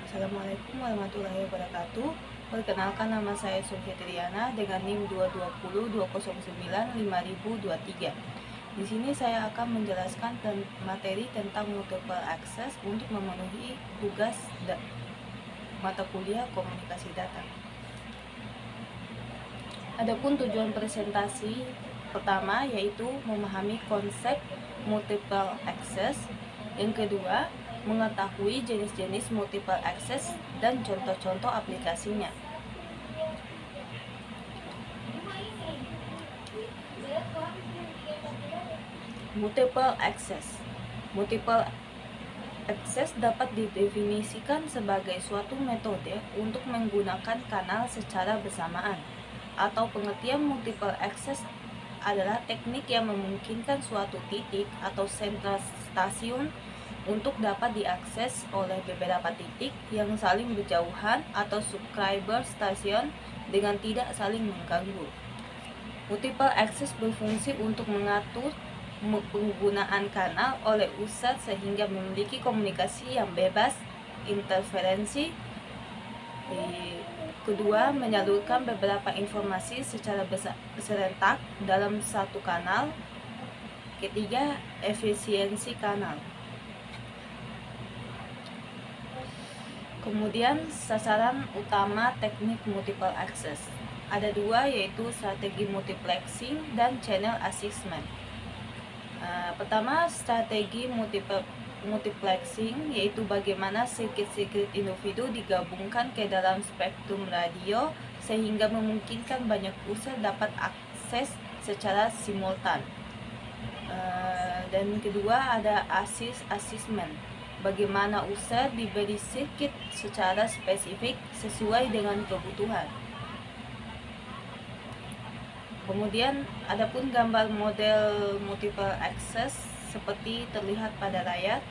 Assalamualaikum warahmatullahi wabarakatuh. Perkenalkan, nama saya Sulfitriana dengan NIM 2202095.023. Di sini saya akan menjelaskan materi tentang multiple access untuk memenuhi tugas mata kuliah komunikasi data. Adapun tujuan presentasi pertama yaitu memahami konsep multiple access. Yang kedua, mengetahui jenis-jenis multiple access dan contoh-contoh aplikasinya. Multiple access. Multiple access dapat didefinisikan sebagai suatu metode untuk menggunakan kanal secara bersamaan, atau pengertian multiple access adalah teknik yang memungkinkan suatu titik atau sentral stasiun untuk dapat diakses oleh beberapa titik yang saling berjauhan atau subscriber stasiun dengan tidak saling mengganggu. Multiple access berfungsi untuk mengatur penggunaan kanal oleh user sehingga memiliki komunikasi yang bebas interferensi. Kedua, menyalurkan beberapa informasi secara serentak dalam satu kanal. Ketiga, efisiensi kanal. Kemudian sasaran utama teknik multiple access ada dua, yaitu strategi multiplexing dan channel assessment. Pertama, strategi multiplexing yaitu bagaimana sirkuit-sirkuit individu digabungkan ke dalam spektrum radio sehingga memungkinkan banyak user dapat akses secara simultan. Dan kedua ada assessment, bagaimana user diberi sirkuit secara spesifik sesuai dengan kebutuhan. Kemudian adapun gambar model multiple access seperti terlihat pada layar.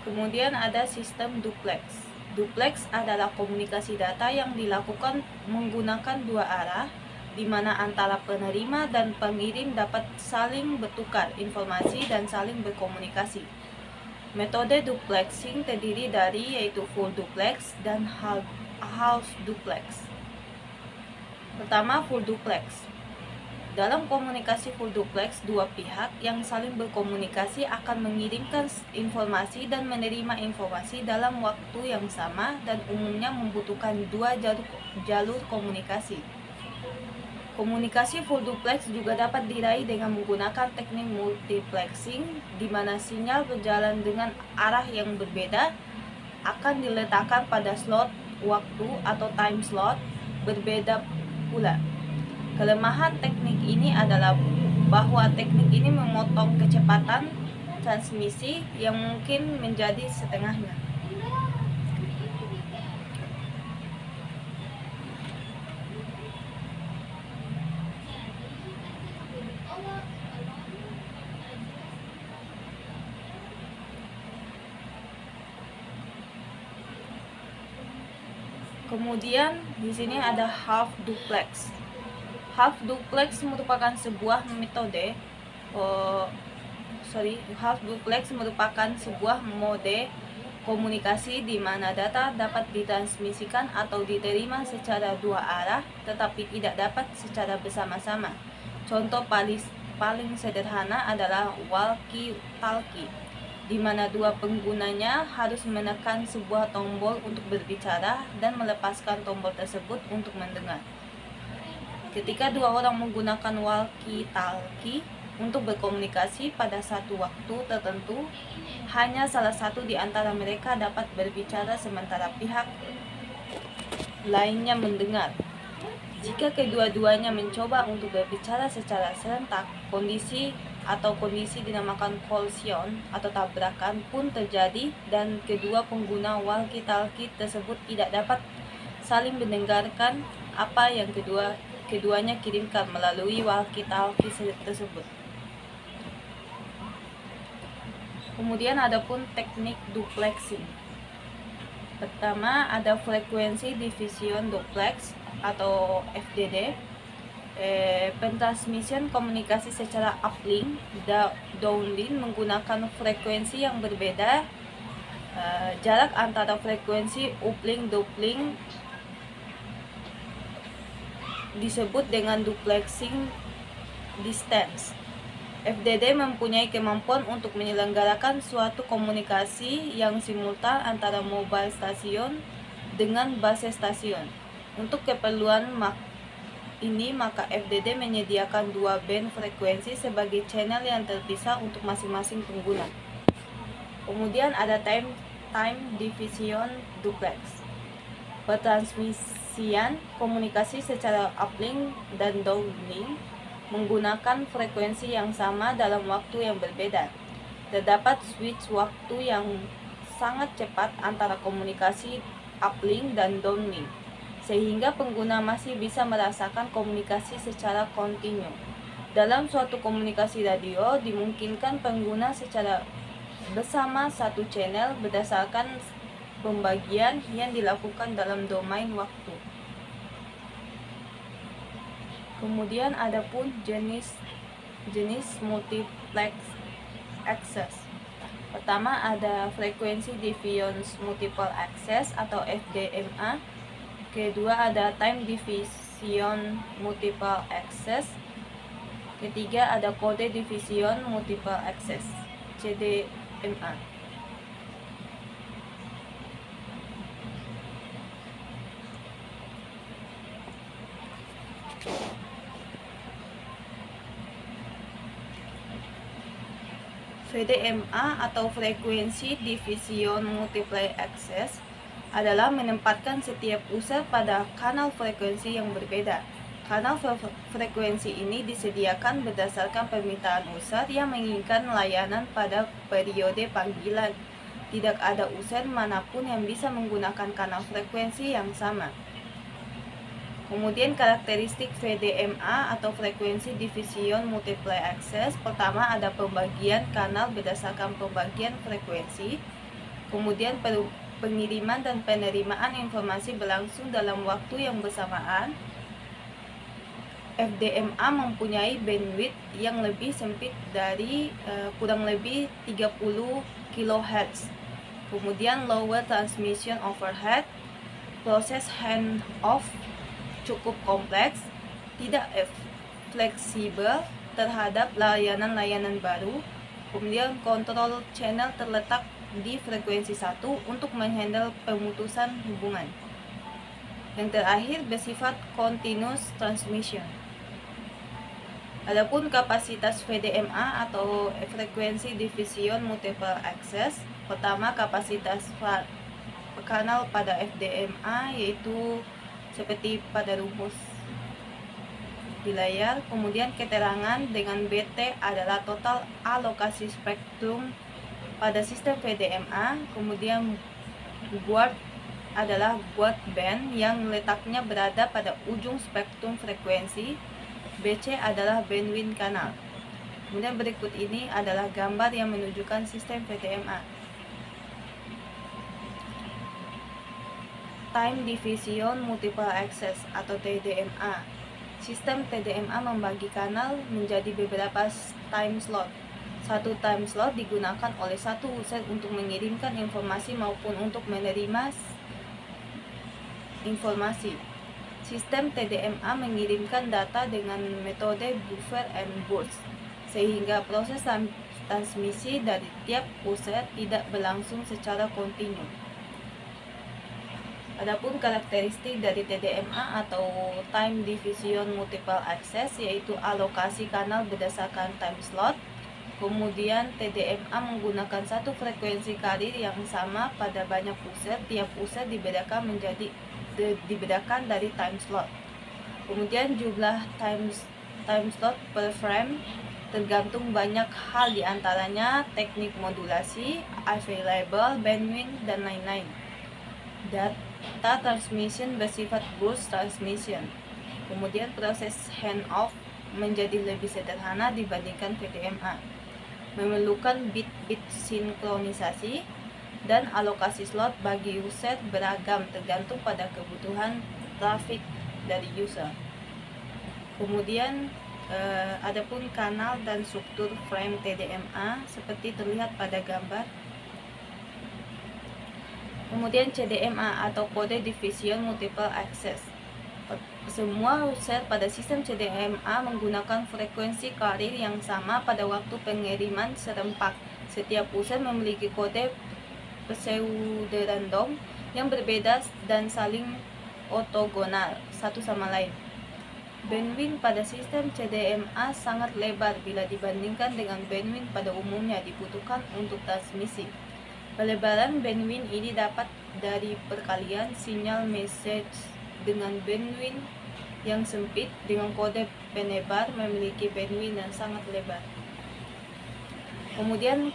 Kemudian ada sistem duplex. Duplex adalah komunikasi data yang dilakukan menggunakan dua arah, di mana antara penerima dan pengirim dapat saling bertukar informasi dan saling berkomunikasi. Metode duplexing terdiri dari yaitu full duplex dan half duplex. Pertama, full duplex. Dalam komunikasi full duplex, dua pihak yang saling berkomunikasi akan mengirimkan informasi dan menerima informasi dalam waktu yang sama dan umumnya membutuhkan dua jalur komunikasi. Komunikasi full duplex juga dapat diraih dengan menggunakan teknik multiplexing, di mana sinyal berjalan dengan arah yang berbeda akan diletakkan pada slot waktu atau time slot berbeda pula. Kelemahan teknik ini adalah bahwa teknik ini memotong kecepatan transmisi yang mungkin menjadi setengahnya. Kemudian di sini ada half duplex. Half duplex merupakan sebuah metode mode komunikasi di mana data dapat ditransmisikan atau diterima secara dua arah tetapi tidak dapat secara bersama-sama. Contoh paling sederhana adalah walkie-talkie, di mana dua penggunanya harus menekan sebuah tombol untuk berbicara dan melepaskan tombol tersebut untuk mendengar. Ketika dua orang menggunakan walkie-talkie untuk berkomunikasi pada satu waktu tertentu, hanya salah satu di antara mereka dapat berbicara sementara pihak lainnya mendengar. Jika kedua-duanya mencoba untuk berbicara secara serentak, kondisi dinamakan collision atau tabrakan pun terjadi dan kedua pengguna walkie-talkie tersebut tidak dapat saling mendengarkan apa yang keduanya kirimkan melalui walkie-talkie tersebut. Kemudian adapun teknik duplexing. Pertama ada frekuensi division duplex atau FDD. Pentransmisian komunikasi secara uplink downlink menggunakan frekuensi yang berbeda. Jarak antara frekuensi uplink downlink disebut dengan duplexing distance. FDD mempunyai kemampuan untuk menyelenggarakan suatu komunikasi yang simultan antara mobile station dengan base station. Untuk keperluan ini maka FDD menyediakan dua band frekuensi sebagai channel yang terpisah untuk masing-masing pengguna. Kemudian ada time division duplex. Pertransmisian komunikasi secara uplink dan downlink menggunakan frekuensi yang sama dalam waktu yang berbeda. Terdapat switch waktu yang sangat cepat antara komunikasi uplink dan downlink, sehingga pengguna masih bisa merasakan komunikasi secara kontinu. Dalam suatu komunikasi radio, dimungkinkan pengguna secara bersama satu channel berdasarkan pembagian yang dilakukan dalam domain waktu. Kemudian adapun jenis multiplex access. Pertama ada frekuensi diffuse multiple access atau FDMA. Kedua ada time division multiple access. Ketiga ada kode division multiple access CDMA. VDMA atau frekuensi division multiple access adalah menempatkan setiap user pada kanal frekuensi yang berbeda. Kanal frekuensi ini disediakan berdasarkan permintaan user yang menginginkan layanan pada periode panggilan. Tidak ada user manapun yang bisa menggunakan kanal frekuensi yang sama. Kemudian karakteristik VDMA atau frekuensi division multiple access. Pertama ada pembagian kanal berdasarkan pembagian frekuensi. Kemudian pengiriman dan penerimaan informasi berlangsung dalam waktu yang bersamaan. FDMA mempunyai bandwidth yang lebih sempit dari kurang lebih 30 kHz. Kemudian lower transmission overhead. Proses handoff cukup kompleks, tidak fleksibel terhadap layanan-layanan baru. Kemudian kontrol channel terletak di frekuensi 1 untuk menghandle pemutusan hubungan. Yang terakhir bersifat continuous transmission. Adapun kapasitas VDMA atau frekuensi division multiple access. Pertama kapasitas kanal pada FDMA yaitu seperti pada rumus di layar. Kemudian keterangan dengan BT adalah total alokasi spektrum pada sistem VDMA. Kemudian baud adalah baud band yang letaknya berada pada ujung spektrum frekuensi. BC adalah bandwidth kanal. Kemudian berikut ini adalah gambar yang menunjukkan sistem VDMA. Time division multiple access atau TDMA. Sistem TDMA membagi kanal menjadi beberapa time slot. Satu time slot digunakan oleh satu user untuk mengirimkan informasi maupun untuk menerima informasi. Sistem TDMA mengirimkan data dengan metode buffer and burst, sehingga proses transmisi dari tiap user tidak berlangsung secara kontinu. Adapun karakteristik dari TDMA atau Time Division Multiple Access yaitu alokasi kanal berdasarkan time slot. Kemudian TDMA menggunakan satu frekuensi karir yang sama pada banyak user. Tiap user dibedakan dari time slot. Kemudian jumlah time slot per frame tergantung banyak hal, diantaranya teknik modulasi, available bandwidth dan lain-lain. Data transmission bersifat burst transmission. Kemudian proses handoff menjadi lebih sederhana dibandingkan VDMA. memerlukan bit-bit sinkronisasi, dan alokasi slot bagi user beragam tergantung pada kebutuhan traffic dari user. Kemudian adapun kanal dan struktur frame TDMA seperti terlihat pada gambar. Kemudian CDMA atau Code Division Multiple Access. Semua user pada sistem CDMA menggunakan frekuensi karir yang sama pada waktu pengiriman serempak. Setiap user memiliki kode pseudo-random yang berbeda dan saling ortogonal satu sama lain. Bandwidth pada sistem CDMA sangat lebar bila dibandingkan dengan bandwidth pada umumnya dibutuhkan untuk transmisi. Pelebaran bandwidth ini dapat dari perkalian sinyal message dengan bandwidth yang sempit dengan kode penebar memiliki bandwidth yang sangat lebar. Kemudian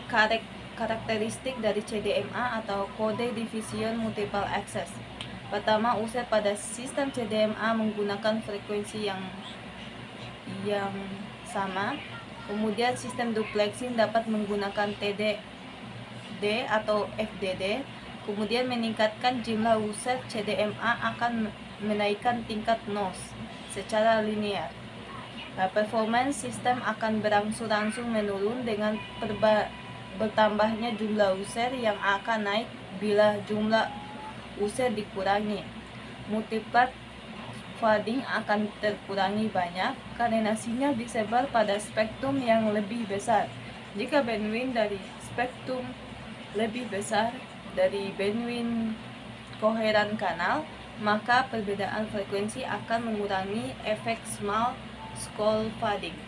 karakteristik dari CDMA atau Code Division Multiple Access. Pertama, user pada sistem CDMA menggunakan frekuensi yang sama. Kemudian sistem duplexing dapat menggunakan TDD atau FDD. Kemudian meningkatkan jumlah user CDMA akan menaikkan tingkat noise secara linear. Performance sistem akan berangsur-angsur menurun dengan bertambahnya jumlah user yang akan naik bila jumlah user dikurangi. Multipart fading akan terkurangi banyak karena sinyal disebar pada spektrum yang lebih besar. Jika bandwidth dari spektrum lebih besar dari bandwidth koheran kanal, maka perbedaan frekuensi akan mengurangi efek small scale fading.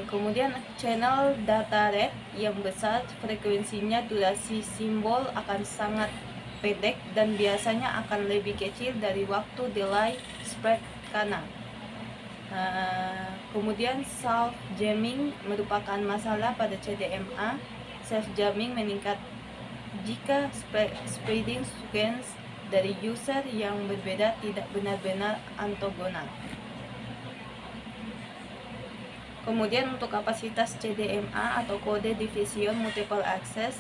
Kemudian channel data rate yang besar, frekuensinya durasi simbol akan sangat pendek dan biasanya akan lebih kecil dari waktu delay spread kanal. Kemudian self jamming merupakan masalah pada CDMA. Self jamming meningkat jika spreading sequence dari user yang berbeda tidak benar-benar ortogonal. Kemudian untuk kapasitas CDMA atau Code Division Multiple Access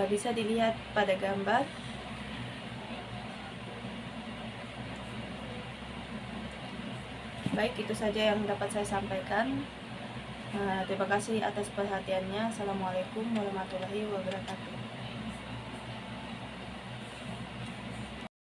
bisa dilihat pada gambar. Baik, itu saja yang dapat saya sampaikan. Terima kasih atas perhatiannya. Assalamualaikum warahmatullahi wabarakatuh.